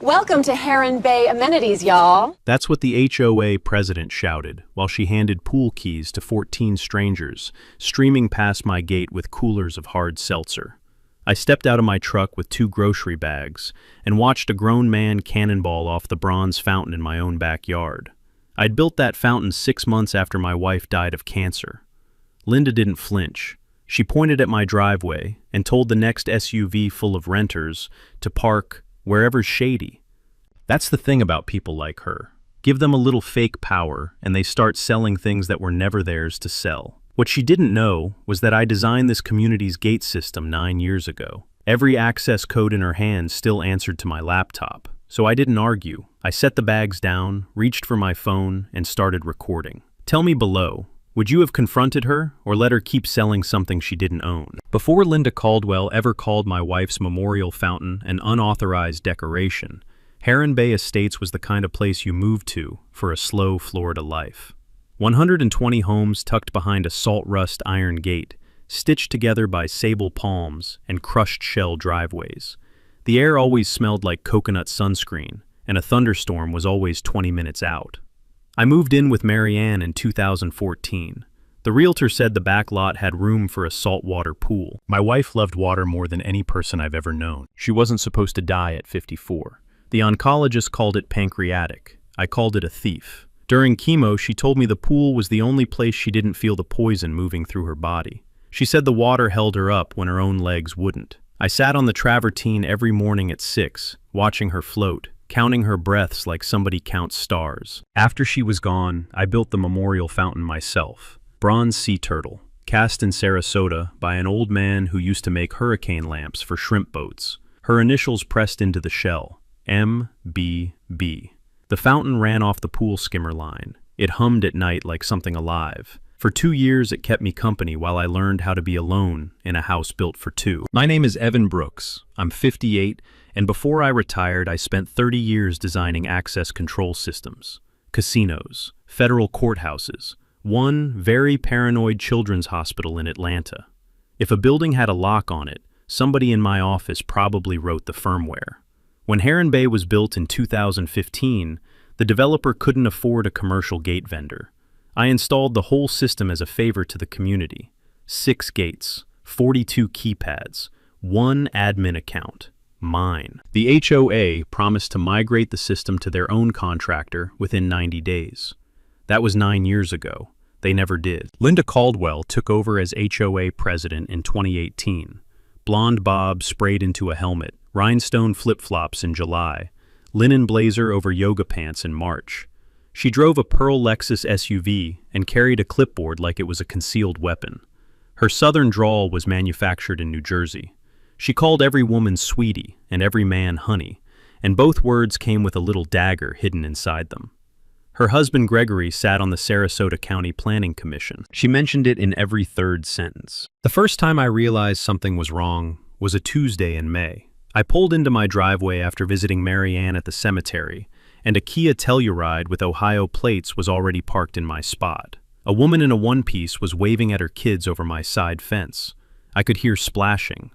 Welcome to Heron Bay Amenities, y'all. That's what the HOA president shouted while she handed pool keys to 14 strangers, streaming past my gate with coolers of hard seltzer. I stepped out of my truck with 2 grocery bags and watched a grown man cannonball off the bronze fountain in my own backyard. I'd built that fountain 6 months after my wife died of cancer. Linda didn't flinch. She pointed at my driveway and told the next SUV full of renters to park wherever's shady. That's the thing about people like her. Give them a little fake power and they start selling things that were never theirs to sell. What she didn't know was that I designed this community's gate system 9 years ago. Every access code in her hand still answered to my laptop, so I didn't argue. I set the bags down, reached for my phone, and started recording. Tell me below, would you have confronted her or let her keep selling something she didn't own? Before Linda Caldwell ever called my wife's memorial fountain an unauthorized decoration, Heron Bay Estates was the kind of place you moved to for a slow Florida life. 120 homes tucked behind a salt rust iron gate, stitched together by sable palms and crushed shell driveways. The air always smelled like coconut sunscreen, and a thunderstorm was always 20 minutes out. I moved in with Mary Ann in 2014. The realtor said the back lot had room for a saltwater pool. My wife loved water more than any person I've ever known. She wasn't supposed to die at 54. The oncologist called it pancreatic. I called it a thief. During chemo, she told me the pool was the only place she didn't feel the poison moving through her body. She said the water held her up when her own legs wouldn't. I sat on the travertine every morning at 6, watching her float, counting her breaths like somebody counts stars. After she was gone, I built the memorial fountain myself. Bronze sea turtle, cast in Sarasota by an old man who used to make hurricane lamps for shrimp boats. Her initials pressed into the shell, MBB. The fountain ran off the pool skimmer line. It hummed at night like something alive. For 2 years, it kept me company while I learned how to be alone in a house built for 2. My name is Evan Brooks. I'm 58, and before I retired, I spent 30 years designing access control systems, casinos, federal courthouses, one very paranoid children's hospital in Atlanta. If a building had a lock on it, somebody in my office probably wrote the firmware. When Heron Bay was built in 2015, the developer couldn't afford a commercial gate vendor. I installed the whole system as a favor to the community. 6 gates, 42 keypads, 1 admin account, mine. The HOA promised to migrate the system to their own contractor within 90 days. That was 9 years ago. They never did. Linda Caldwell took over as HOA president in 2018. Blonde bob sprayed into a helmet, rhinestone flip-flops in July, linen blazer over yoga pants in March. She drove a pearl Lexus SUV and carried a clipboard like it was a concealed weapon. Her southern drawl was manufactured in New Jersey. She called every woman sweetie and every man honey, and both words came with a little dagger hidden inside them. Her husband Gregory sat on the Sarasota County Planning Commission. She mentioned it in every third sentence. The first time I realized something was wrong was a Tuesday in May. I pulled into my driveway after visiting Mary Ann at the cemetery, and a Kia Telluride with Ohio plates was already parked in my spot. A woman in a one-piece was waving at her kids over my side fence. I could hear splashing,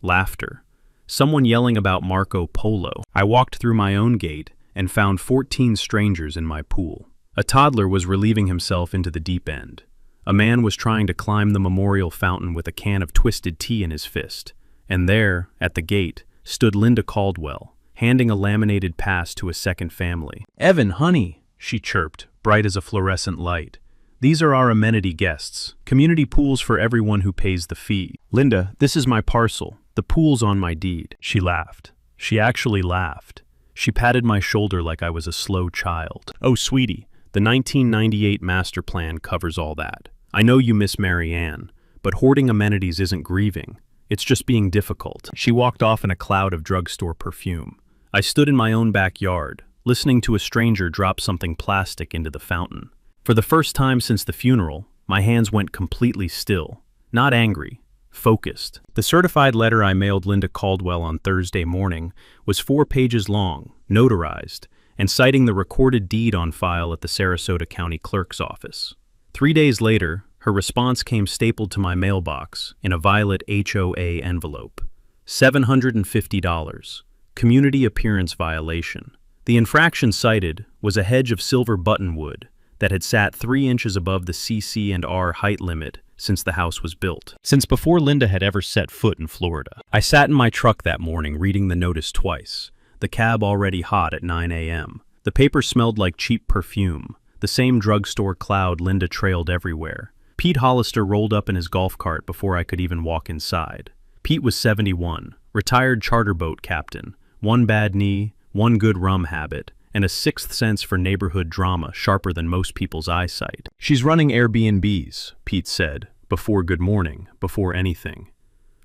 laughter, someone yelling about Marco Polo. I walked through my own gate and found 14 strangers in my pool. A toddler was relieving himself into the deep end. A man was trying to climb the memorial fountain with a can of twisted tea in his fist. And there, at the gate, stood Linda Caldwell, handing a laminated pass to a second family. "Evan, honey," she chirped, bright as a fluorescent light. "These are our amenity guests. Community pools for everyone who pays the fee." "Linda, this is my parcel. The pool's on my deed." She laughed. She actually laughed. She patted my shoulder like I was a slow child. "Oh, sweetie, the 1998 master plan covers all that. I know you miss Mary Ann, but hoarding amenities isn't grieving. It's just being difficult." She walked off in a cloud of drugstore perfume. I stood in my own backyard, listening to a stranger drop something plastic into the fountain. For the first time since the funeral, my hands went completely still. Not angry, focused. The certified letter I mailed Linda Caldwell on Thursday morning was 4 pages long, notarized, and citing the recorded deed on file at the Sarasota County Clerk's office. 3 days later, her response came stapled to my mailbox in a violet HOA envelope. $750. community appearance violation. The infraction cited was a hedge of silver buttonwood that had sat 3 inches above the CC&R height limit since the house was built. Since before Linda had ever set foot in Florida. I sat in my truck that morning reading the notice twice, the cab already hot at 9 a.m. The paper smelled like cheap perfume, the same drugstore cloud Linda trailed everywhere. Pete Hollister rolled up in his golf cart before I could even walk inside. Pete was 71, retired charter boat captain, 1 bad knee, 1 good rum habit, and a 6th sense for neighborhood drama sharper than most people's eyesight. "She's running Airbnbs," Pete said, before good morning, before anything.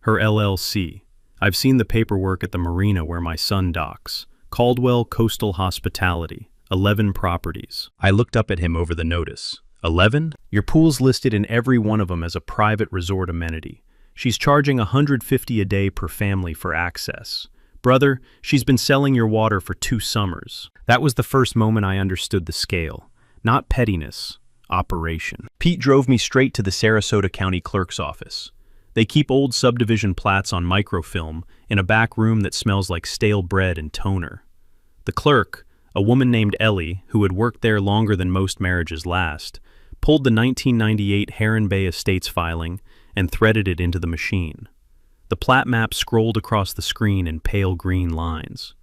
"Her LLC. I've seen the paperwork at the marina where my son docks. Caldwell Coastal Hospitality, 11 properties." I looked up at him over the notice. 11? Your pool's listed in every one of them as a private resort amenity. She's charging $150 a day per family for access. Brother, she's been selling your water for 2 summers. That was the first moment I understood the scale. Not pettiness, operation. Pete drove me straight to the Sarasota County Clerk's office. They keep old subdivision plats on microfilm in a back room that smells like stale bread and toner. The clerk, a woman named Ellie, who had worked there longer than most marriages last, pulled the 1998 Heron Bay Estates filing and threaded it into the machine. The plat map scrolled across the screen in pale green lines.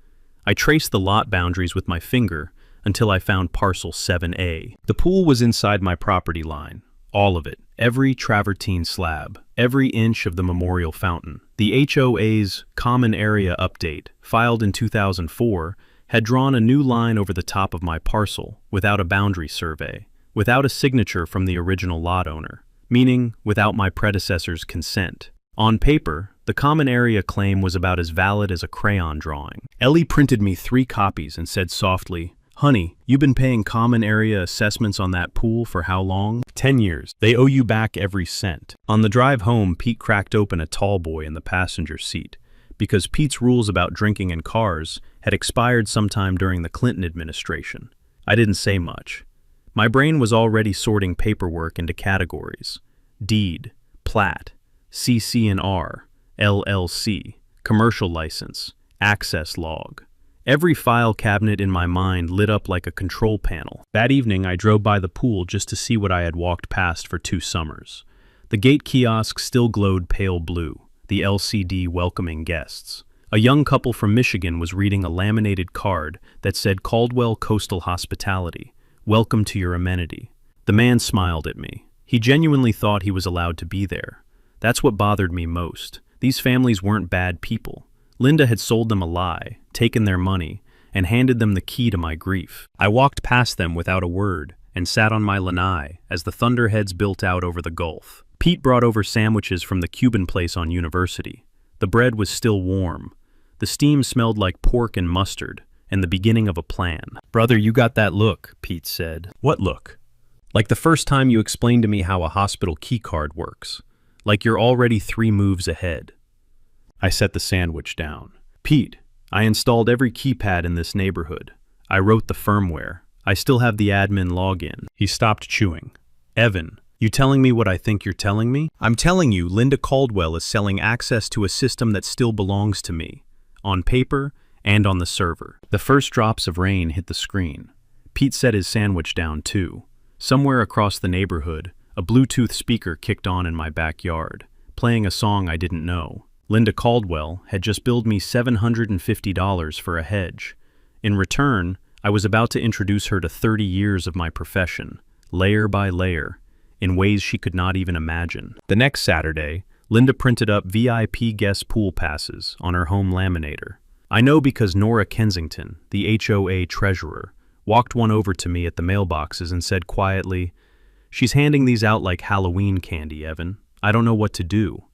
I traced the lot boundaries with my finger until I found parcel 7A. The pool was inside my property line. All of it. Every travertine slab. Every inch of the memorial fountain. The HOA's Common Area Update, filed in 2004, had drawn a new line over the top of my parcel without a boundary survey, without a signature from the original lot owner, meaning without my predecessor's consent. On paper, the common area claim was about as valid as a crayon drawing. Ellie printed me 3 copies and said softly, "Honey, you've been paying common area assessments on that pool for how long?" 10 years. They owe you back every cent. On the drive home, Pete cracked open a tall boy in the passenger seat, because Pete's rules about drinking in cars had expired sometime during the Clinton administration. I didn't say much. My brain was already sorting paperwork into categories: deed, plat, CC&R, LLC, commercial license, access log. Every file cabinet in my mind lit up like a control panel. That evening, I drove by the pool just to see what I had walked past for 2 summers. The gate kiosk still glowed pale blue, the LCD welcoming guests. A young couple from Michigan was reading a laminated card that said Caldwell Coastal Hospitality, welcome to your amenity. The man smiled at me. He genuinely thought he was allowed to be there. That's what bothered me most. These families weren't bad people. Linda had sold them a lie, taken their money, and handed them the key to my grief. I walked past them without a word and sat on my lanai as the thunderheads built out over the Gulf. Pete brought over sandwiches from the Cuban place on University. The bread was still warm. The steam smelled like pork and mustard, and the beginning of a plan. "Brother, you got that look," Pete said. "What look?" "Like the first time you explained to me how a hospital key card works. Like you're already 3 moves ahead." I set the sandwich down. "Pete, I installed every keypad in this neighborhood. I wrote the firmware. I still have the admin login." He stopped chewing. "Evan, you telling me what I think you're telling me? I'm telling you Linda Caldwell is selling access to a system that still belongs to me, on paper and on the server." The first drops of rain hit the screen. Pete set his sandwich down too. Somewhere across the neighborhood, a Bluetooth speaker kicked on in my backyard, playing a song I didn't know. Linda Caldwell had just billed me $750 for a hedge. In return, I was about to introduce her to 30 years of my profession, layer by layer, in ways she could not even imagine. The next Saturday, Linda printed up VIP guest pool passes on her home laminator. I know because Nora Kensington, the HOA treasurer, walked one over to me at the mailboxes and said quietly, "She's handing these out like Halloween candy, Evan. I don't know what to do."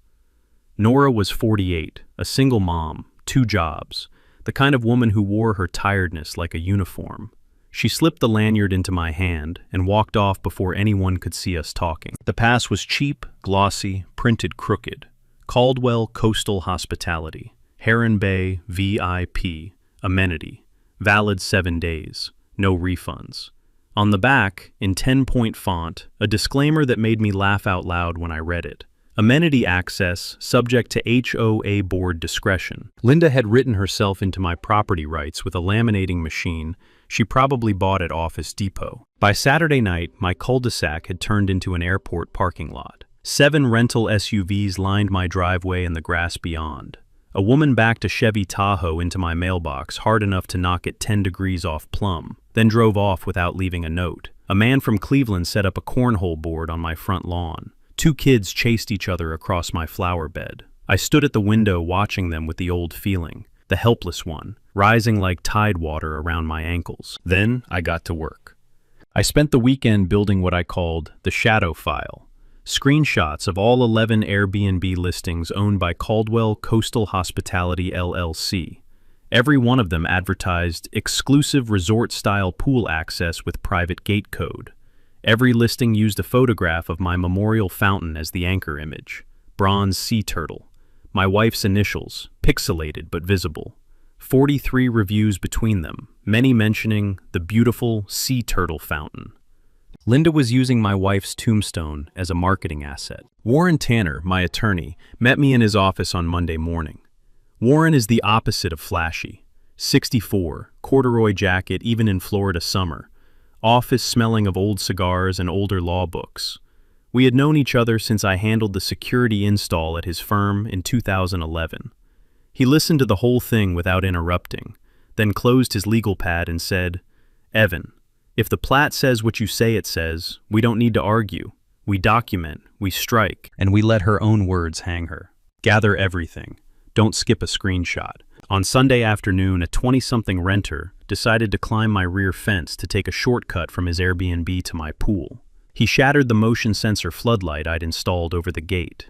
Nora was 48, a single mom, 2 jobs, the kind of woman who wore her tiredness like a uniform. She slipped the lanyard into my hand and walked off before anyone could see us talking. The pass was cheap, glossy, printed crooked. Caldwell Coastal Hospitality, Heron Bay VIP, amenity, valid 7 days, no refunds. On the back, in 10-point font, a disclaimer that made me laugh out loud when I read it. Amenity access subject to HOA board discretion. Linda had written herself into my property rights with a laminating machine she probably bought at Office Depot. By Saturday night, my cul-de-sac had turned into an airport parking lot. 7 rental SUVs lined my driveway and the grass beyond. A woman backed a Chevy Tahoe into my mailbox hard enough to knock it 10 degrees off plumb, then drove off without leaving a note. A man from Cleveland set up a cornhole board on my front lawn. 2 kids chased each other across my flower bed. I stood at the window watching them with the old feeling, the helpless one, rising like tide water around my ankles. Then I got to work. I spent the weekend building what I called the shadow file, screenshots of all 11 Airbnb listings owned by Caldwell Coastal Hospitality LLC. Every one of them advertised exclusive resort-style pool access with private gate code. Every listing used a photograph of my memorial fountain as the anchor image, bronze sea turtle, my wife's initials, pixelated but visible. 43 reviews between them, many mentioning the beautiful sea turtle fountain. Linda was using my wife's tombstone as a marketing asset. Warren Tanner, my attorney, met me in his office on Monday morning. Warren is the opposite of flashy. 64, corduroy jacket even in Florida summer, office smelling of old cigars and older law books. We had known each other since I handled the security install at his firm in 2011. He listened to the whole thing without interrupting, then closed his legal pad and said, "Evan, if the plat says what you say it says, we don't need to argue. We document, we strike, and we let her own words hang her. Gather everything. Don't skip a screenshot." On Sunday afternoon, a 20-something renter decided to climb my rear fence to take a shortcut from his Airbnb to my pool. He shattered the motion sensor floodlight I'd installed over the gate.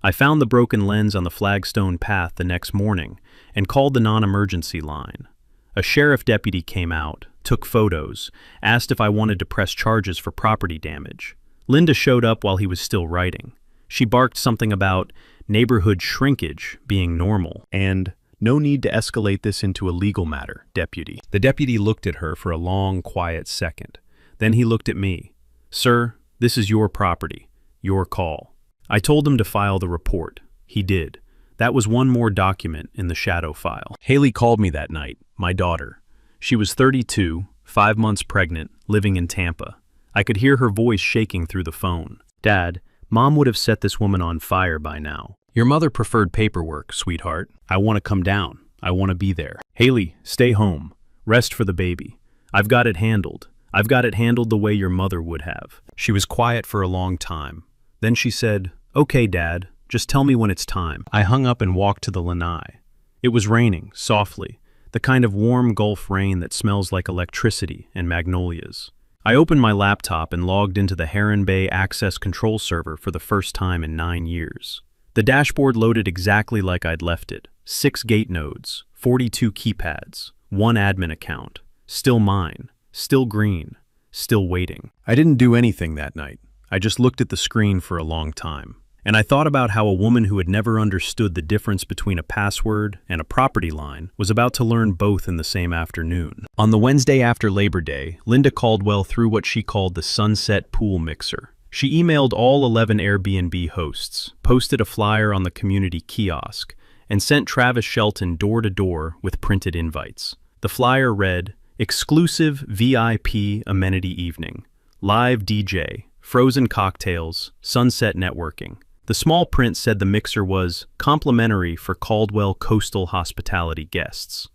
I found the broken lens on the flagstone path the next morning and called the non-emergency line. A sheriff deputy came out, took photos, asked if I wanted to press charges for property damage. Linda showed up while he was still writing. She barked something about neighborhood shrinkage being normal and no need to escalate this into a legal matter, deputy. The deputy looked at her for a long, quiet second. Then he looked at me. "Sir, this is your property, your call." I told him to file the report. He did. That was one more document in the shadow file. Haley called me that night, my daughter. She was 32, 5 months pregnant, living in Tampa. I could hear her voice shaking through the phone. "Dad, Mom would have set this woman on fire by now. Your mother preferred paperwork, sweetheart. I want to come down. I want to be there. Haley, stay home. Rest for the baby. I've got it handled. I've got it handled the way your mother would have." She was quiet for a long time. Then she said, "Okay, Dad, just tell me when it's time." I hung up and walked to the lanai. It was raining, softly, the kind of warm Gulf rain that smells like electricity and magnolias. I opened my laptop and logged into the Heron Bay Access Control Server for the first time in 9 years. The dashboard loaded exactly like I'd left it. 6 gate nodes, 42 keypads, 1 admin account. Still mine, still green, still waiting. I didn't do anything that night. I just looked at the screen for a long time. And I thought about how a woman who had never understood the difference between a password and a property line was about to learn both in the same afternoon. On the Wednesday after Labor Day, Linda Caldwell threw what she called the Sunset Pool Mixer. She emailed all 11 Airbnb hosts, posted a flyer on the community kiosk, and sent Travis Shelton door-to-door with printed invites. The flyer read, "Exclusive VIP amenity evening, live DJ, frozen cocktails, sunset networking." The small print said the mixer was complimentary for Caldwell Coastal Hospitality guests.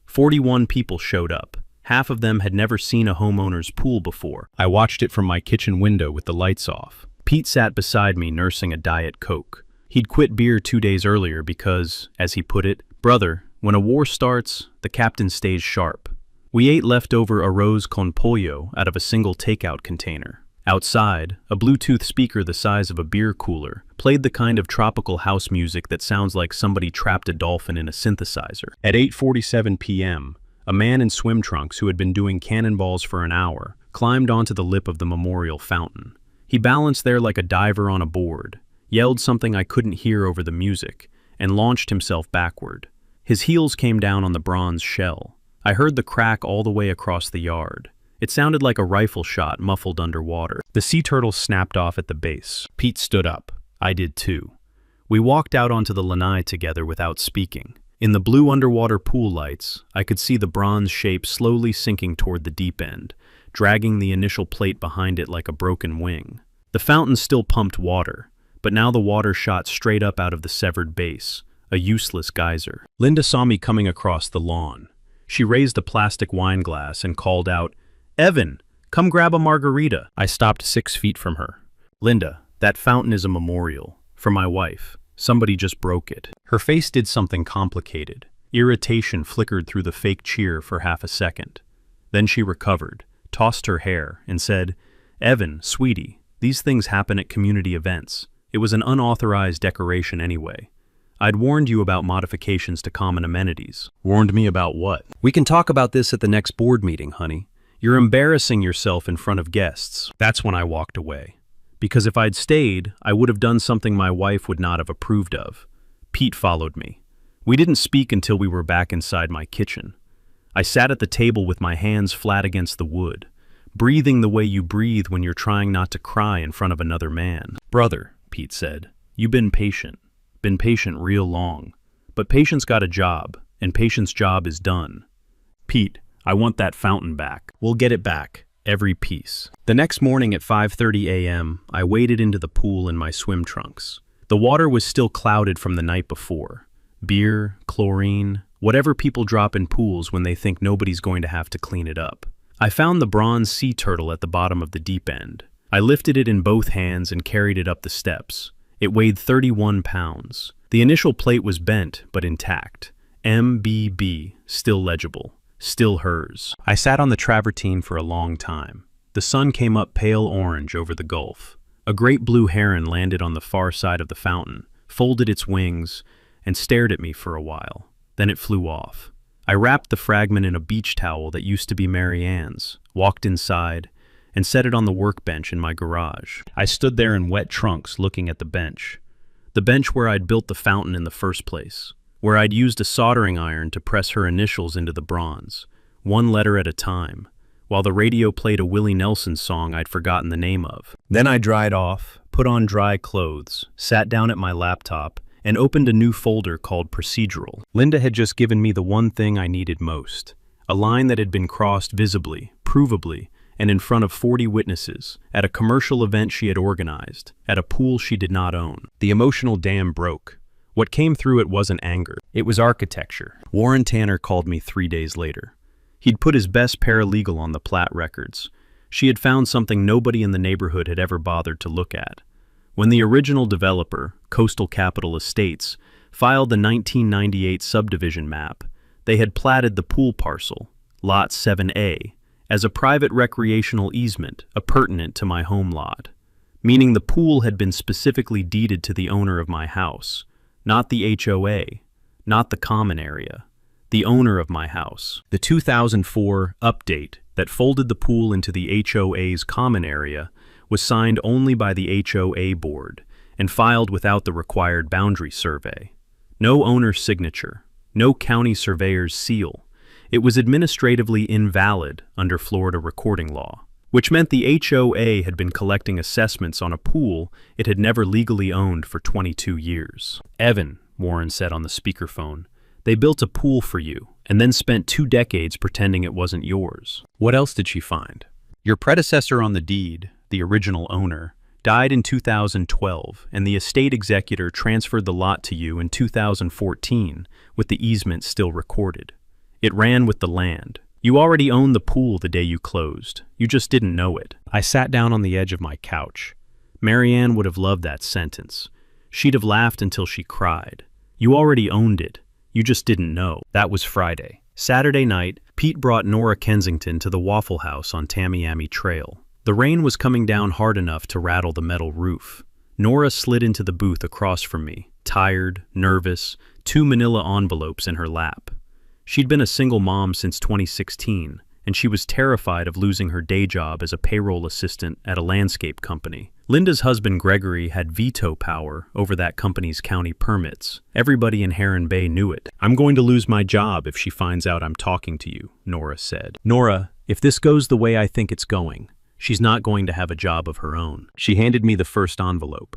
41 people showed up. Half of them had never seen a homeowner's pool before. I watched it from my kitchen window with the lights off. Pete sat beside me nursing a Diet Coke. He'd quit beer 2 days earlier because, as he put it, "Brother, when a war starts, the captain stays sharp." We ate leftover arroz con pollo out of a single takeout container. Outside, a Bluetooth speaker the size of a beer cooler played the kind of tropical house music that sounds like somebody trapped a dolphin in a synthesizer. At 8:47 p.m., a man in swim trunks who had been doing cannonballs for an hour climbed onto the lip of the memorial fountain. He balanced there like a diver on a board, yelled something I couldn't hear over the music, and launched himself backward. His heels came down on the bronze shell. I heard the crack all the way across the yard. It sounded like a rifle shot muffled underwater. The sea turtle snapped off at the base. Pete stood up. I did too. We walked out onto the lanai together without speaking. In the blue underwater pool lights, I could see the bronze shape slowly sinking toward the deep end, dragging the initial plate behind it like a broken wing. The fountain still pumped water, but now the water shot straight up out of the severed base, a useless geyser. Linda saw me coming across the lawn. She raised a plastic wine glass and called out, "Evan, come grab a margarita." I stopped 6 feet from her. "Linda, that fountain is a memorial. For my wife. Somebody just broke it." Her face did something complicated. Irritation flickered through the fake cheer for half a second. Then she recovered, tossed her hair, and said, "Evan, sweetie, these things happen at community events. It was an unauthorized decoration anyway. I'd warned you about modifications to common amenities." "Warned me about what?" "We can talk about this at the next board meeting, honey. You're embarrassing yourself in front of guests." That's when I walked away. Because if I'd stayed, I would have done something my wife would not have approved of. Pete followed me. We didn't speak until we were back inside my kitchen. I sat at the table with my hands flat against the wood, breathing the way you breathe when you're trying not to cry in front of another man. "Brother," Pete said, "you've been patient real long. But patience got a job, and patience job is done. Pete, I want that fountain back. We'll get it back. Every piece." The next morning at 5:30 a.m., I waded into the pool in my swim trunks. The water was still clouded from the night before. Beer, chlorine, whatever people drop in pools when they think nobody's going to have to clean it up. I found the bronze sea turtle at the bottom of the deep end. I lifted it in both hands and carried it up the steps. It weighed 31 pounds. The initial plate was bent, but intact. MBB, still legible. Still hers. I sat on the travertine for a long time. The sun came up pale orange over the gulf. A great blue heron landed on the far side of the fountain, folded its wings, and stared at me for a while. Then it flew off. I wrapped the fragment in a beach towel that used to be Mary Ann's, walked inside, and set it on the workbench in my garage. I stood there in wet trunks looking at the bench where I'd built the fountain in the first place, where I'd used a soldering iron to press her initials into the bronze, one letter at a time, while the radio played a Willie Nelson song I'd forgotten the name of. Then I dried off, put on dry clothes, sat down at my laptop, and opened a new folder called Procedural. Linda had just given me the one thing I needed most, a line that had been crossed visibly, provably, and in front of 40 witnesses, at a commercial event she had organized, at a pool she did not own. The emotional dam broke. What came through it wasn't anger. It was architecture. Warren Tanner called me 3 days later. He'd put his best paralegal on the Platt records. She had found something nobody in the neighborhood had ever bothered to look at. When the original developer, Coastal Capital Estates, filed the 1998 subdivision map, they had platted the pool parcel, Lot 7A, as a private recreational easement appurtenant to my home lot, meaning the pool had been specifically deeded to the owner of my house, not the HOA, not the common area, the owner of my house. The 2004 update that folded the pool into the HOA's common area was signed only by the HOA board and filed without the required boundary survey. No owner's signature, no county surveyor's seal. It was administratively invalid under Florida recording law, which meant the HOA had been collecting assessments on a pool it had never legally owned for 22 years. "Evan," Warren said on the speakerphone, "they built a pool for you and then spent 2 decades pretending it wasn't yours." What else did she find? "Your predecessor on the deed, the original owner, died in 2012, and the estate executor transferred the lot to you in 2014 with the easement still recorded. It ran with the land. You already owned the pool the day you closed. You just didn't know it." I sat down on the edge of my couch. Mary Ann would have loved that sentence. She'd have laughed until she cried. You already owned it. You just didn't know. That was Friday. Saturday night, Pete brought Nora Kensington to the Waffle House on Tamiami Trail. The rain was coming down hard enough to rattle the metal roof. Nora slid into the booth across from me, tired, nervous, 2 manila envelopes in her lap. She'd been a single mom since 2016, and she was terrified of losing her day job as a payroll assistant at a landscape company. Linda's husband Gregory had veto power over that company's county permits. Everybody in Heron Bay knew it. "I'm going to lose my job if she finds out I'm talking to you," Nora said. "Nora, if this goes the way I think it's going, she's not going to have a job of her own." She handed me the first envelope.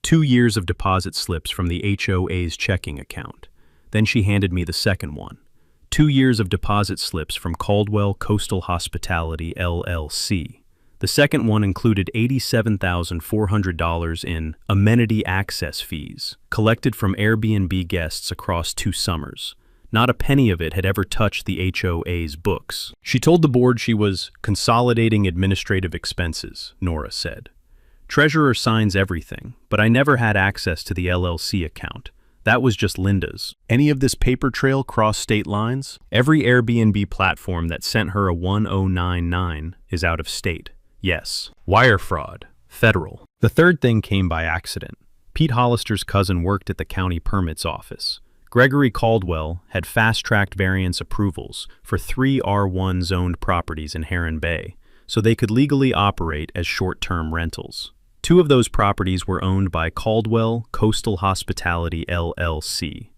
2 years of deposit slips from the HOA's checking account. Then she handed me the second one. 2 years of deposit slips from Caldwell Coastal Hospitality, LLC. The second one included $87,400 in amenity access fees, collected from Airbnb guests across 2 summers. Not a penny of it had ever touched the HOA's books. She told the board she was consolidating administrative expenses, Nora said. Treasurer signs everything, but I never had access to the LLC account. That was just Linda's. Any of this paper trail cross state lines? Every Airbnb platform that sent her a 1099 is out of state. Yes. Wire fraud. Federal. The third thing came by accident. Pete Hollister's cousin worked at the county permits office. Gregory Caldwell had fast-tracked variance approvals for 3 R1 zoned properties in Heron Bay, so they could legally operate as short-term rentals. 2 of those properties were owned by Caldwell Coastal Hospitality, LLC.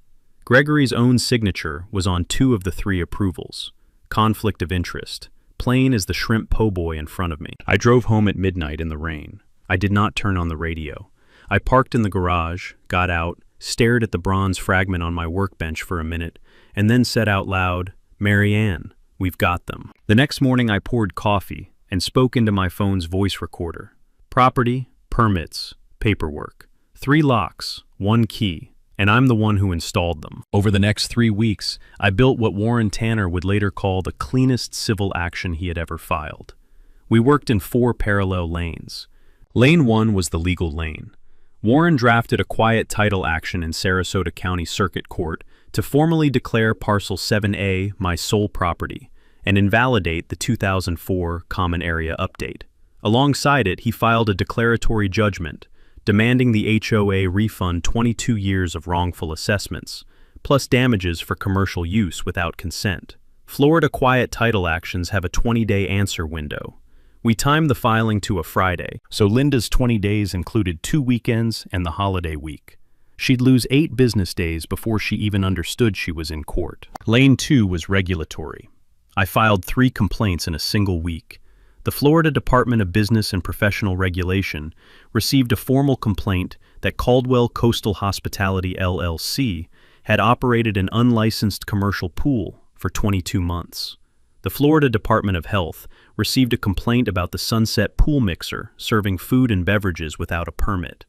Gregory's own signature was on 2 of the 3 approvals. Conflict of interest. Plain as the shrimp po' boy in front of me. I drove home at midnight in the rain. I did not turn on the radio. I parked in the garage, got out, stared at the bronze fragment on my workbench for a minute, and then said out loud, "Mary Ann, we've got them." The next morning I poured coffee and spoke into my phone's voice recorder. Property, permits, paperwork. 3 locks, 1 key, and I'm the one who installed them. Over the next 3 weeks, I built what Warren Tanner would later call the cleanest civil action he had ever filed. We worked in 4 parallel lanes. Lane 1 was the legal lane. Warren drafted a quiet title action in Sarasota County Circuit Court to formally declare Parcel 7A my sole property and invalidate the 2004 Common Area Update. Alongside it, he filed a declaratory judgment demanding the HOA refund 22 years of wrongful assessments, plus damages for commercial use without consent. Florida quiet title actions have a 20-day answer window. We timed the filing to a Friday, so Linda's 20 days included 2 weekends and the holiday week. She'd lose 8 business days before she even understood she was in court. Lane 2 was regulatory. I filed 3 complaints in a single week. The Florida Department of Business and Professional Regulation received a formal complaint that Caldwell Coastal Hospitality, LLC had operated an unlicensed commercial pool for 22 months. The Florida Department of Health received a complaint about the Sunset Pool Mixer serving food and beverages without a permit.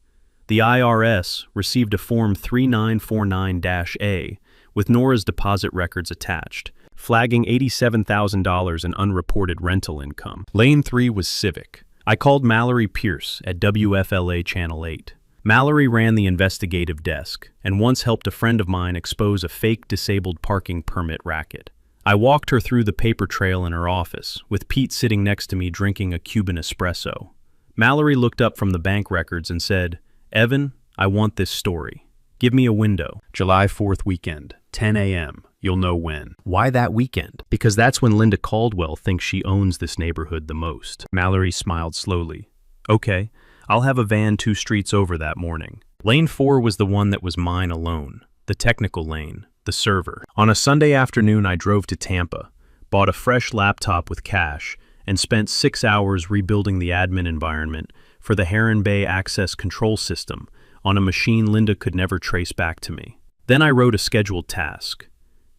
The IRS received a Form 3949-A with Nora's deposit records attached, flagging $87,000 in unreported rental income. Lane 3 was civic. I called Mallory Pierce at WFLA Channel 8. Mallory ran the investigative desk and once helped a friend of mine expose a fake disabled parking permit racket. I walked her through the paper trail in her office, with Pete sitting next to me drinking a Cuban espresso. Mallory looked up from the bank records and said, "Evan, I want this story. Give me a window." July 4th weekend, 10 a.m. You'll know when. Why that weekend? Because that's when Linda Caldwell thinks she owns this neighborhood the most. Mallory smiled slowly. Okay, I'll have a van 2 streets over that morning. Lane 4 was the one that was mine alone. The technical lane. The server. On a Sunday afternoon, I drove to Tampa, bought a fresh laptop with cash, and spent 6 hours rebuilding the admin environment for the Heron Bay access control system on a machine Linda could never trace back to me. Then I wrote a scheduled task.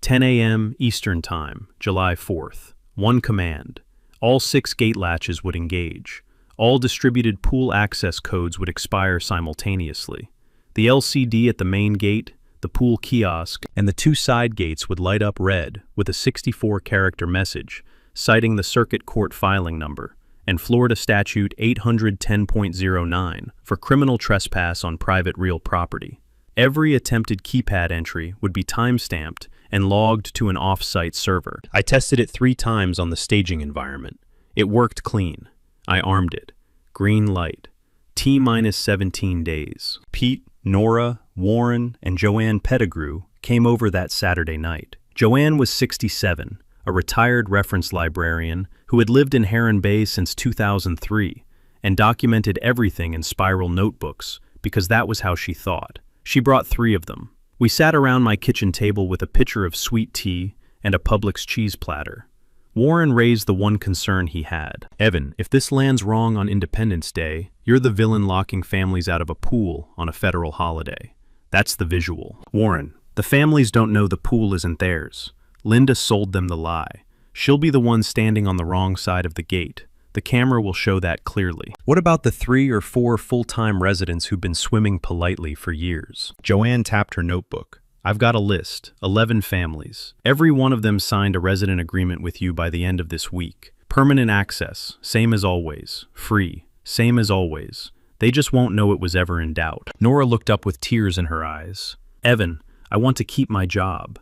10 a.m. Eastern Time, July 4th. 1 command. All 6 gate latches would engage. All distributed pool access codes would expire simultaneously. The LCD at the main gate, the pool kiosk, and the 2 side gates would light up red with a 64-character message citing the circuit court filing number and Florida Statute 810.09 for criminal trespass on private real property. Every attempted keypad entry would be time-stamped and logged to an off-site server. I tested it 3 times on the staging environment. It worked clean. I armed it. Green light. T-17 days. Pete, Nora, Warren, and Joanne Pettigrew came over that Saturday night. Joanne was 67, a retired reference librarian who had lived in Heron Bay since 2003 and documented everything in spiral notebooks because that was how she thought. She brought 3 of them. We sat around my kitchen table with a pitcher of sweet tea and a Publix cheese platter. Warren raised the one concern he had. Evan, if this lands wrong on Independence Day, you're the villain locking families out of a pool on a federal holiday. That's the visual. Warren, the families don't know the pool isn't theirs. Linda sold them the lie. She'll be the one standing on the wrong side of the gate. The camera will show that clearly. What about the 3 or 4 full-time residents who've been swimming politely for years? Joanne tapped her notebook. I've got a list, 11 families. Every one of them signed a resident agreement with you by the end of this week. Permanent access, same as always. Free, same as always. They just won't know it was ever in doubt. Nora looked up with tears in her eyes. Evan, I want to keep my job.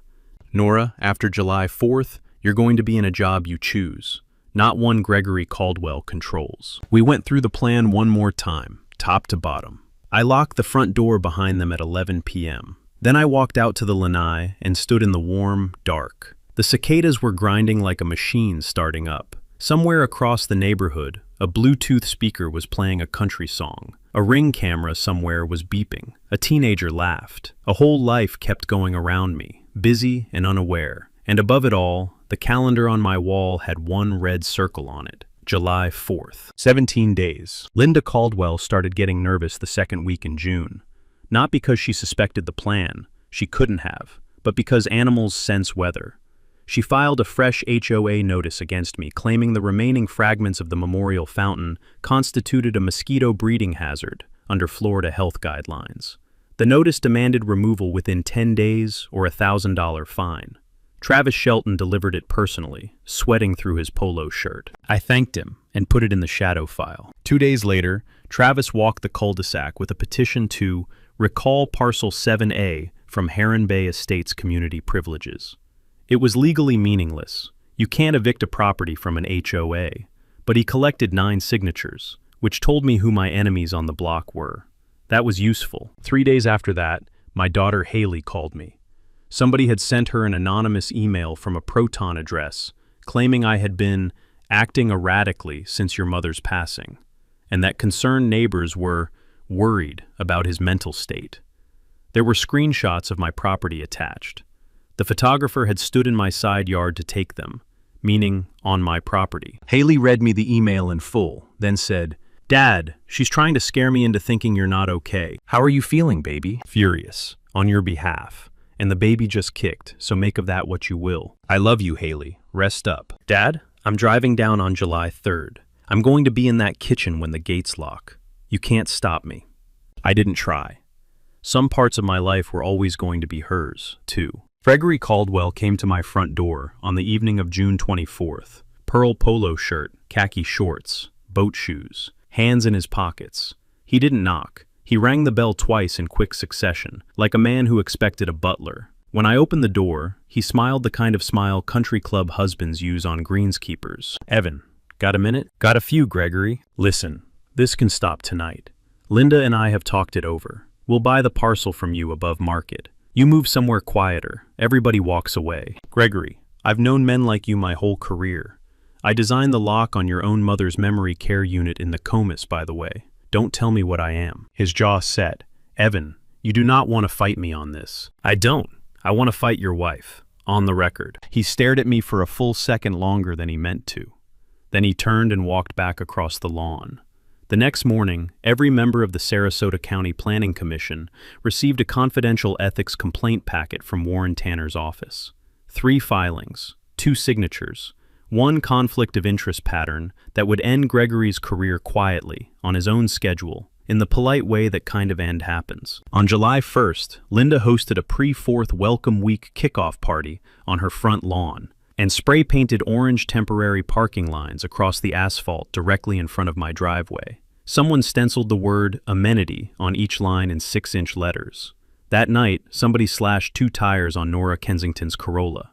Nora, after July 4th, you're going to be in a job you choose, not one Gregory Caldwell controls. We went through the plan one more time, top to bottom. I locked the front door behind them at 11 p.m. Then I walked out to the lanai and stood in the warm, dark. The cicadas were grinding like a machine starting up. Somewhere across the neighborhood, a Bluetooth speaker was playing a country song. A Ring camera somewhere was beeping. A teenager laughed. A whole life kept going around me, busy and unaware. And above it all, the calendar on my wall had one red circle on it. July 4th. 17 days. Linda Caldwell started getting nervous the second week in June. Not because she suspected the plan, she couldn't have, but because animals sense weather. She filed a fresh HOA notice against me, claiming the remaining fragments of the memorial fountain constituted a mosquito breeding hazard under Florida health guidelines. The notice demanded removal within 10 days or a $1,000 fine. Travis Shelton delivered it personally, sweating through his polo shirt. I thanked him and put it in the shadow file. 2 days later, Travis walked the cul-de-sac with a petition to recall Parcel 7A from Heron Bay Estates community privileges. It was legally meaningless. You can't evict a property from an HOA, but he collected 9 signatures, which told me who my enemies on the block were. That was useful. 3 days after that, my daughter Haley called me. Somebody had sent her an anonymous email from a Proton address, claiming I had been acting erratically since your mother's passing, and that concerned neighbors were worried about his mental state. There were screenshots of my property attached. The photographer had stood in my side yard to take them, meaning on my property. Haley read me the email in full, then said, "Dad, she's trying to scare me into thinking you're not okay. How are you feeling, baby?" Furious, on your behalf. And the baby just kicked, so make of that what you will. I love you, Haley. Rest up. Dad, I'm driving down on July 3rd. I'm going to be in that kitchen when the gates lock. You can't stop me. I didn't try. Some parts of my life were always going to be hers, too. Gregory Caldwell came to my front door on the evening of June 24th. Pearl polo shirt, khaki shorts, boat shoes, hands in his pockets. He didn't knock. He rang the bell twice in quick succession, like a man who expected a butler. When I opened the door, he smiled the kind of smile country club husbands use on greenskeepers. Evan, got a minute? Got a few, Gregory. Listen, this can stop tonight. Linda and I have talked it over. We'll buy the parcel from you above market. You move somewhere quieter. Everybody walks away. Gregory, I've known men like you my whole career. I designed the lock on your own mother's memory care unit in the Comus, by the way. Don't tell me what I am. His jaw set. Evan, you do not want to fight me on this. I don't. I want to fight your wife. On the record. He stared at me for a full second longer than he meant to. Then he turned and walked back across the lawn. The next morning, every member of the Sarasota County Planning Commission received a confidential ethics complaint packet from Warren Tanner's office. 3 filings, 2 signatures, 1 conflict of interest pattern that would end Gregory's career quietly, on his own schedule, in the polite way that kind of end happens. On July 1st, Linda hosted a pre-4th Welcome Week kickoff party on her front lawn, and spray-painted orange temporary parking lines across the asphalt directly in front of my driveway. Someone stenciled the word amenity on each line in 6-inch letters. That night, somebody slashed 2 tires on Nora Kensington's Corolla.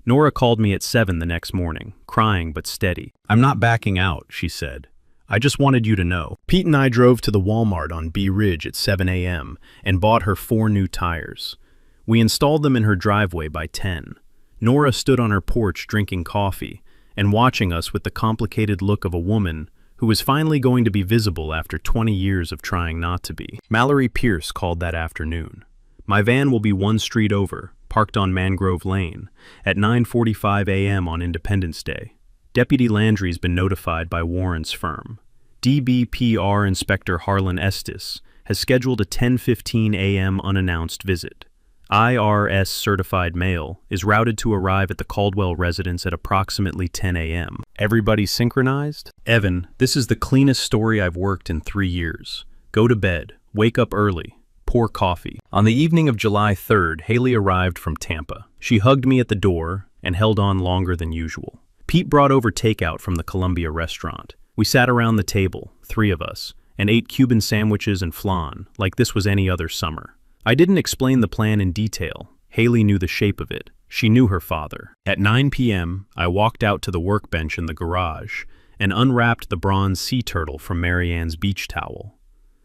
Nora called me at 7 the next morning, crying but steady. "I'm not backing out," she said. "I just wanted you to know." Pete and I drove to the Walmart on Bee Ridge at 7 a.m. and bought her 4 new tires. We installed them in her driveway by 10. Nora stood on her porch drinking coffee and watching us with the complicated look of a woman who was finally going to be visible after 20 years of trying not to be. Mallory Pierce called that afternoon. "My van will be 1 street over, parked on Mangrove Lane, at 9:45 a.m. on Independence Day. Deputy Landry's been notified by Warren's firm. DBPR Inspector Harlan Estes has scheduled a 10:15 a.m. unannounced visit. IRS certified mail is routed to arrive at the Caldwell residence at approximately 10 a.m. Everybody synchronized? Evan, this is the cleanest story I've worked in 3 years. Go to bed, wake up early, pour coffee. On the evening of July 3rd, Haley arrived from Tampa. She hugged me at the door and held on longer than usual. Pete brought over takeout from the Columbia restaurant. We sat around the table, 3 of us, and ate Cuban sandwiches and flan like this was any other summer. I didn't explain the plan in detail. Haley knew the shape of it. She knew her father. At 9 p.m., I walked out to the workbench in the garage and unwrapped the bronze sea turtle from Marianne's beach towel.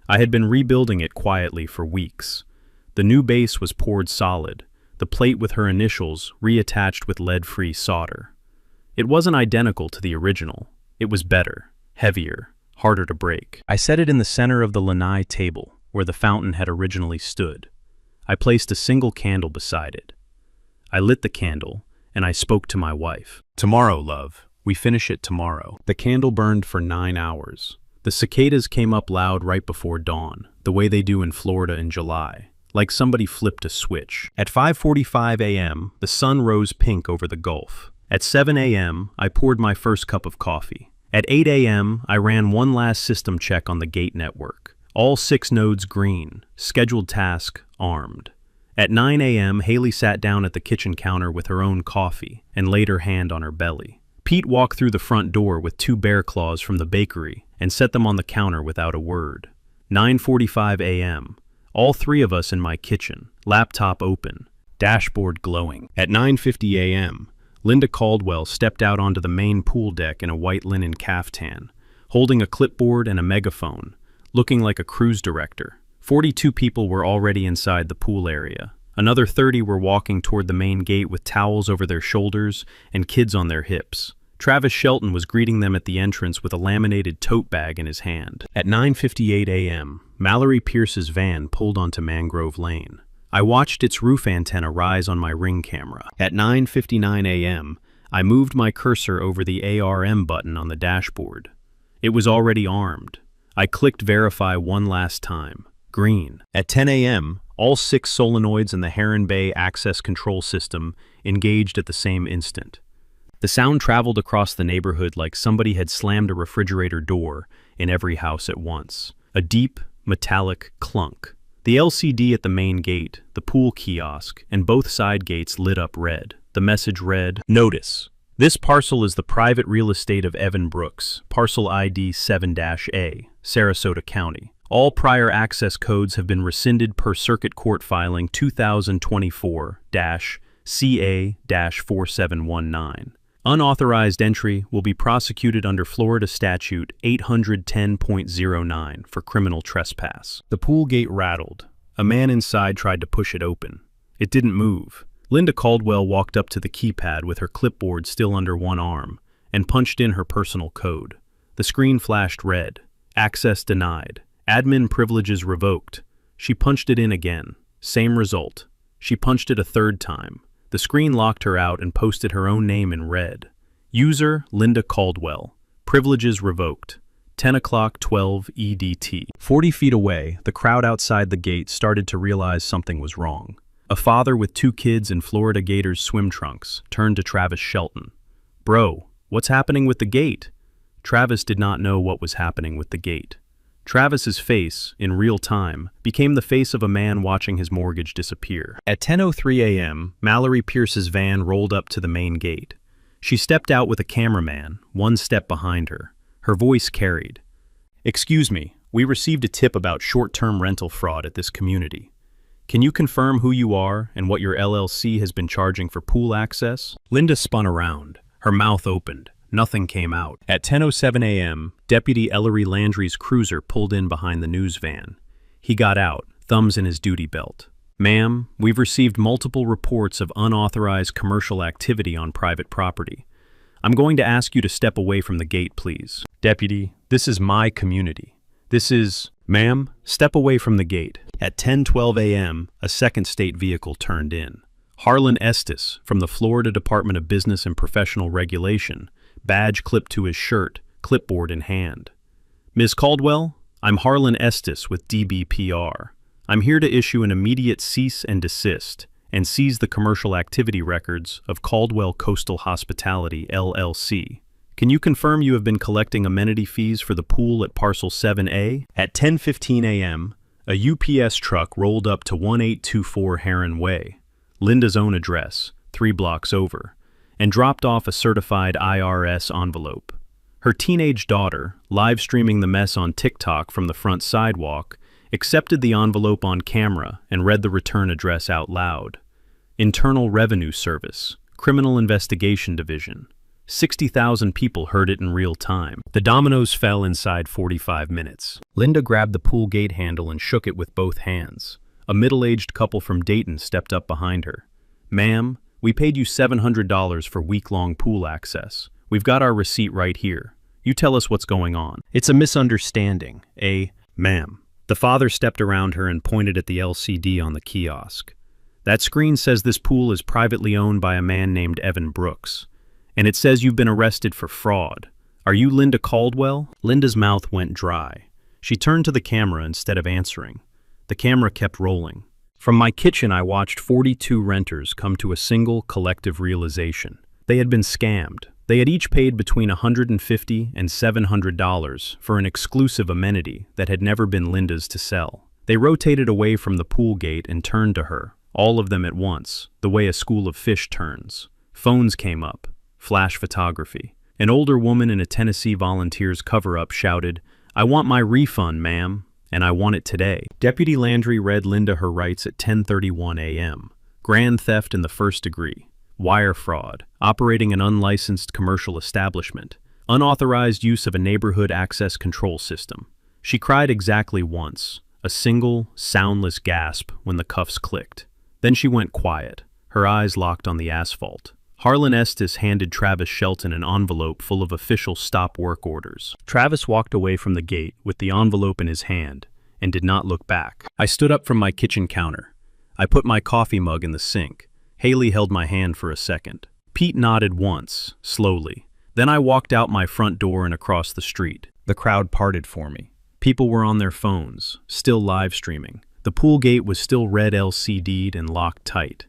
I had been rebuilding it quietly for weeks. The new base was poured solid, the plate with her initials reattached with lead-free solder. It wasn't identical to the original. It was better, heavier, harder to break. I set it in the center of the lanai table, where the fountain had originally stood. I placed a single candle beside it. I lit the candle, and I spoke to my wife. Tomorrow, love. We finish it tomorrow. The candle burned for 9 hours. The cicadas came up loud right before dawn, the way they do in Florida in July, like somebody flipped a switch. At 5:45 a.m., the sun rose pink over the Gulf. At 7 a.m., I poured my first cup of coffee. At 8 a.m., I ran one last system check on the gate network. All 6 nodes green, scheduled task armed. At 9 a.m., Haley sat down at the kitchen counter with her own coffee and laid her hand on her belly. Pete walked through the front door with 2 bear claws from the bakery and set them on the counter without a word. 9:45 a.m., all 3 of us in my kitchen, laptop open, dashboard glowing. At 9:50 a.m., Linda Caldwell stepped out onto the main pool deck in a white linen caftan, holding a clipboard and a megaphone, looking like a cruise director. 42 people were already inside the pool area. Another 30 were walking toward the main gate with towels over their shoulders and kids on their hips. Travis Shelton was greeting them at the entrance with a laminated tote bag in his hand. At 9:58 a.m., Mallory Pierce's van pulled onto Mangrove Lane. I watched its roof antenna rise on my Ring camera. At 9:59 a.m., I moved my cursor over the ARM button on the dashboard. It was already armed. I clicked verify one last time. Green. At 10 a.m., all 6 solenoids in the Heron Bay access control system engaged at the same instant. The sound traveled across the neighborhood like somebody had slammed a refrigerator door in every house at once. A deep, metallic clunk. The LCD at the main gate, the pool kiosk, and both side gates lit up red. The message read, "Notice. This parcel is the private real estate of Evan Brooks, parcel ID 7-A, Sarasota County. All prior access codes have been rescinded per Circuit Court Filing 2024-CA-4719. Unauthorized entry will be prosecuted under Florida Statute 810.09 for criminal trespass." The pool gate rattled. A man inside tried to push it open. It didn't move. Linda Caldwell walked up to the keypad with her clipboard still under one arm and punched in her personal code. The screen flashed red. Access denied. Admin privileges revoked. She punched it in again. Same result. She punched it a 3rd time. The screen locked her out and posted her own name in red. User Linda Caldwell. Privileges revoked. 10:12 EDT. 40 feet away, the crowd outside the gate started to realize something was wrong. A father with 2 kids in Florida Gators swim trunks turned to Travis Shelton. "Bro, what's happening with the gate?" Travis did not know what was happening with the gate. Travis's face, in real time, became the face of a man watching his mortgage disappear. At 10:03 a.m., Mallory Pierce's van rolled up to the main gate. She stepped out with a cameraman, 1 step behind her. Her voice carried. "Excuse me, we received a tip about short-term rental fraud at this community. Can you confirm who you are and what your LLC has been charging for pool access?" Linda spun around. Her mouth opened. Nothing came out. At 10:07 a.m., Deputy Ellery Landry's cruiser pulled in behind the news van. He got out, thumbs in his duty belt. "Ma'am, we've received multiple reports of unauthorized commercial activity on private property. I'm going to ask you to step away from the gate, please." "Deputy, this is my community. This is..." "Ma'am, step away from the gate." At 10:12 a.m., a second state vehicle turned in. Harlan Estes, from the Florida Department of Business and Professional Regulation, badge clipped to his shirt, clipboard in hand. Ms. Caldwell, I'm Harlan Estes with DBPR. I'm here to issue an immediate cease and desist and seize the commercial activity records of Caldwell Coastal Hospitality, LLC. Can you confirm you have been collecting amenity fees for the pool at Parcel 7A? At 10:15 a.m., a UPS truck rolled up to 1824 Heron Way, Linda's own address, 3 blocks over, and dropped off a certified IRS envelope. Her teenage daughter, live streaming the mess on TikTok from the front sidewalk, accepted the envelope on camera and read the return address out loud. Internal Revenue Service, Criminal Investigation Division. 60,000 people heard it in real time. The dominoes fell inside 45 minutes. Linda grabbed the pool gate handle and shook it with both hands. A middle-aged couple from Dayton stepped up behind her. "Ma'am, we paid you $700 for week-long pool access. We've got our receipt right here. You tell us what's going on." "It's a misunderstanding, ma'am." The father stepped around her and pointed at the LCD on the kiosk. "That screen says this pool is privately owned by a man named Evan Brooks. And it says you've been arrested for fraud. Are you Linda Caldwell?" Linda's mouth went dry. She turned to the camera instead of answering. The camera kept rolling. From my kitchen, I watched 42 renters come to a single collective realization. They had been scammed. They had each paid between $150 and $700 for an exclusive amenity that had never been Linda's to sell. They rotated away from the pool gate and turned to her, all of them at once, the way a school of fish turns. Phones came up. Flash photography. An older woman in a Tennessee Volunteers cover-up shouted, "I want my refund, ma'am, and I want it today." Deputy Landry read Linda her rights at 10:31 a.m. Grand theft in the first degree, wire fraud, operating an unlicensed commercial establishment, unauthorized use of a neighborhood access control system. She cried exactly once, a single, soundless gasp when the cuffs clicked. Then she went quiet, her eyes locked on the asphalt. Harlan Estes handed Travis Shelton an envelope full of official stop work orders. Travis walked away from the gate with the envelope in his hand and did not look back. I stood up from my kitchen counter. I put my coffee mug in the sink. Haley held my hand for a second. Pete nodded once, slowly. Then I walked out my front door and across the street. The crowd parted for me. People were on their phones, still live streaming. The pool gate was still red LCD'd and locked tight.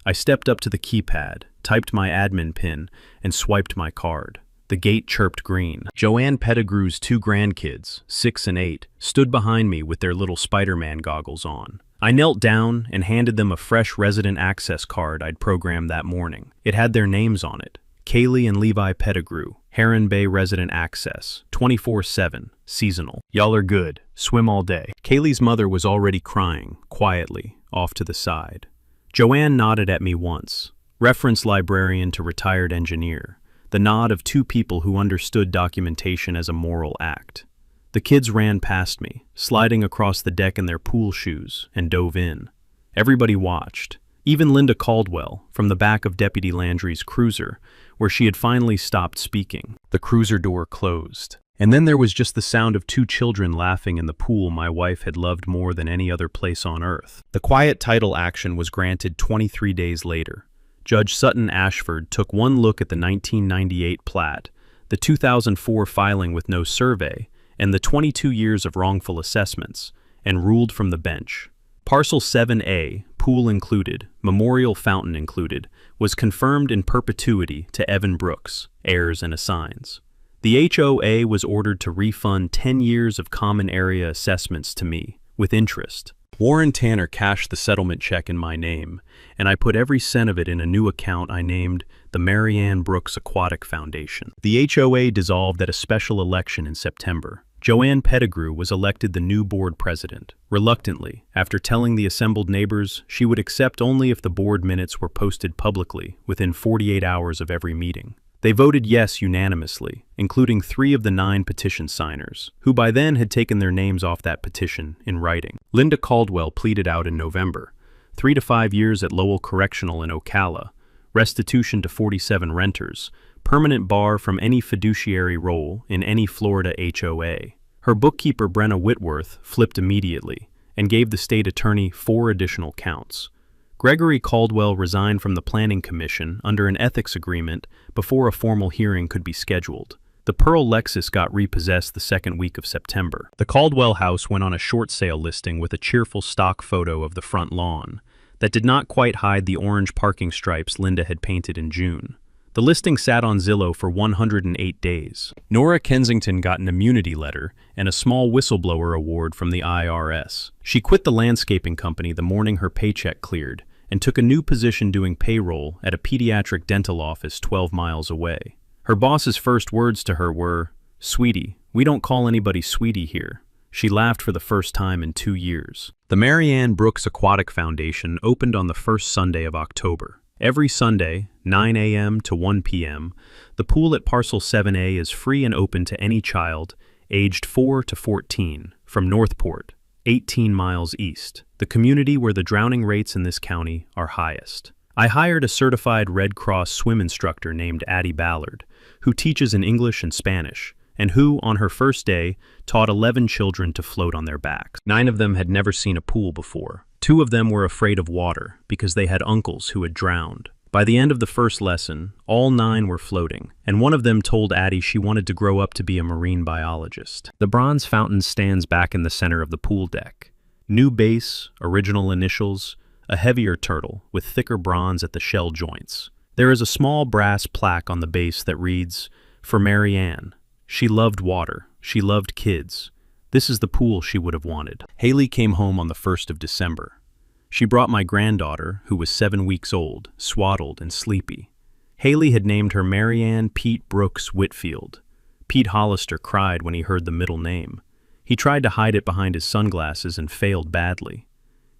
I stepped up to the keypad, typed my admin PIN, and swiped my card. The gate chirped green. Joanne Pettigrew's 2 grandkids, 6 and 8, stood behind me with their little Spider-Man goggles on. I knelt down and handed them a fresh resident access card I'd programmed that morning. It had their names on it. Kaylee and Levi Pettigrew, Heron Bay resident access, 24/7, seasonal. Y'all are good, swim all day. Kaylee's mother was already crying, quietly, off to the side. Joanne nodded at me once. Reference librarian to retired engineer. The nod of 2 people who understood documentation as a moral act. The kids ran past me, sliding across the deck in their pool shoes, and dove in. Everybody watched. Even Linda Caldwell, from the back of Deputy Landry's cruiser, where she had finally stopped speaking. The cruiser door closed. And then there was just the sound of 2 children laughing in the pool my wife had loved more than any other place on earth. The quiet title action was granted 23 days later. Judge Sutton Ashford took one look at the 1998 plat, the 2004 filing with no survey, and the 22 years of wrongful assessments, and ruled from the bench. Parcel 7A, pool included, memorial fountain included, was confirmed in perpetuity to Evan Brooks, heirs and assigns. The HOA was ordered to refund 10 years of common area assessments to me, with interest. Warren Tanner cashed the settlement check in my name, and I put every cent of it in a new account I named the Mary Ann Brooks Aquatic Foundation. The HOA dissolved at a special election in September. Joanne Pettigrew was elected the new board president, reluctantly, after telling the assembled neighbors she would accept only if the board minutes were posted publicly within 48 hours of every meeting. They voted yes unanimously, including 3 of the 9 petition signers, who by then had taken their names off that petition in writing. Linda Caldwell pleaded out in November, 3 to 5 years at Lowell Correctional in Ocala, restitution to 47 renters, permanent bar from any fiduciary role in any Florida HOA. Her bookkeeper Brenna Whitworth flipped immediately and gave the state attorney 4 additional counts. Gregory Caldwell resigned from the Planning Commission under an ethics agreement before a formal hearing could be scheduled. The Pearl Lexus got repossessed the second week of September. The Caldwell house went on a short sale listing with a cheerful stock photo of the front lawn that did not quite hide the orange parking stripes Linda had painted in June. The listing sat on Zillow for 108 days. Nora Kensington got an immunity letter and a small whistleblower award from the IRS. She quit the landscaping company the morning her paycheck cleared and took a new position doing payroll at a pediatric dental office 12 miles away. Her boss's first words to her were, "Sweetie, we don't call anybody sweetie here." She laughed for the first time in 2 years. The Marianne Brooks Aquatic Foundation opened on the first Sunday of October. Every Sunday, 9 a.m. to 1 p.m., the pool at Parcel 7A is free and open to any child aged 4 to 14 from Northport, 18 miles east, the community where the drowning rates in this county are highest. I hired a certified Red Cross swim instructor named Addie Ballard, who teaches in English and Spanish, and who, on her first day, taught 11 children to float on their backs. 9 of them had never seen a pool before. 2 of them were afraid of water because they had uncles who had drowned. By the end of the first lesson, all 9 were floating, and one of them told Addie she wanted to grow up to be a marine biologist. The bronze fountain stands back in the center of the pool deck. New base, original initials, a heavier turtle with thicker bronze at the shell joints. There is a small brass plaque on the base that reads, "For Marianne. She loved water. She loved kids. This is the pool she would have wanted." Haley came home on the 1st of December. She brought my granddaughter, who was 7 weeks old, swaddled and sleepy. Haley had named her Marianne Pete Brooks Whitfield. Pete Hollister cried when he heard the middle name. He tried to hide it behind his sunglasses and failed badly.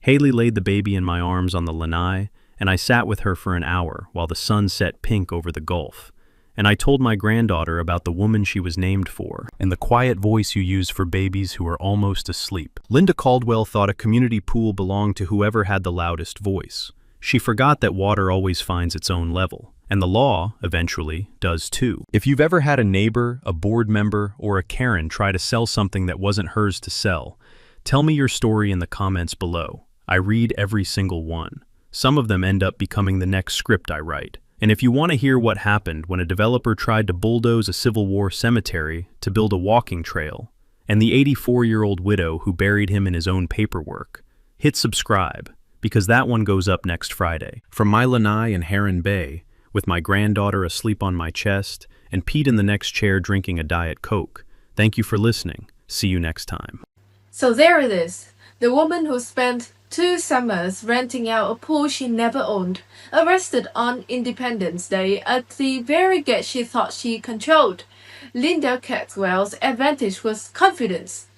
Haley laid the baby in my arms on the lanai, and I sat with her for an hour while the sun set pink over the Gulf. And I told my granddaughter about the woman she was named for, and the quiet voice you use for babies who are almost asleep. Linda Caldwell thought a community pool belonged to whoever had the loudest voice. She forgot that water always finds its own level, and the law, eventually, does too. If you've ever had a neighbor, a board member, or a Karen try to sell something that wasn't hers to sell, tell me your story in the comments below. I read every single one. Some of them end up becoming the next script I write. And if you want to hear what happened when a developer tried to bulldoze a Civil War cemetery to build a walking trail, and the 84-year-old widow who buried him in his own paperwork, hit subscribe, because that one goes up next Friday. From my lanai in Heron Bay, with my granddaughter asleep on my chest, and Pete in the next chair drinking a Diet Coke, thank you for listening. See you next time. So there it is. The woman who spent 2 summers renting out a pool she never owned, arrested on Independence Day at the very gate she thought she controlled. Linda Caldwell's advantage was confidence.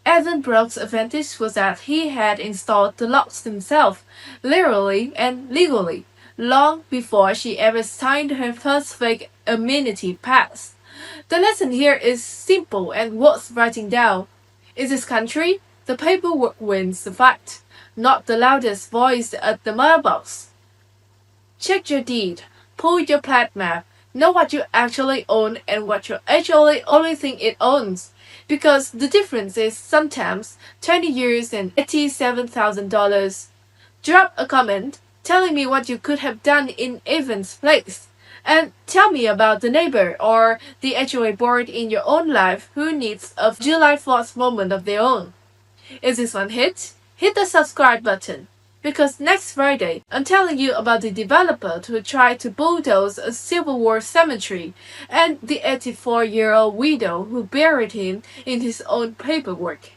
Evan Brooks' advantage was that he had installed the locks himself, literally and legally, long before she ever signed her first fake amenity pass. The lesson here is simple and worth writing down. In this country, the paperwork wins the fight, not the loudest voice at the mailbox. Check your deed, pull your plat map, know what you actually own and what you actually only think it owns. Because the difference is sometimes 20 years and $87,000. Drop a comment telling me what you could have done in Evan's place. And tell me about the neighbor or the HOA board in your own life who needs a July 4th moment of their own. Is this one hit? Hit the subscribe button. Because next Friday, I'm telling you about the developer who tried to bulldoze a Civil War cemetery and the 84-year-old widow who buried him in his own paperwork.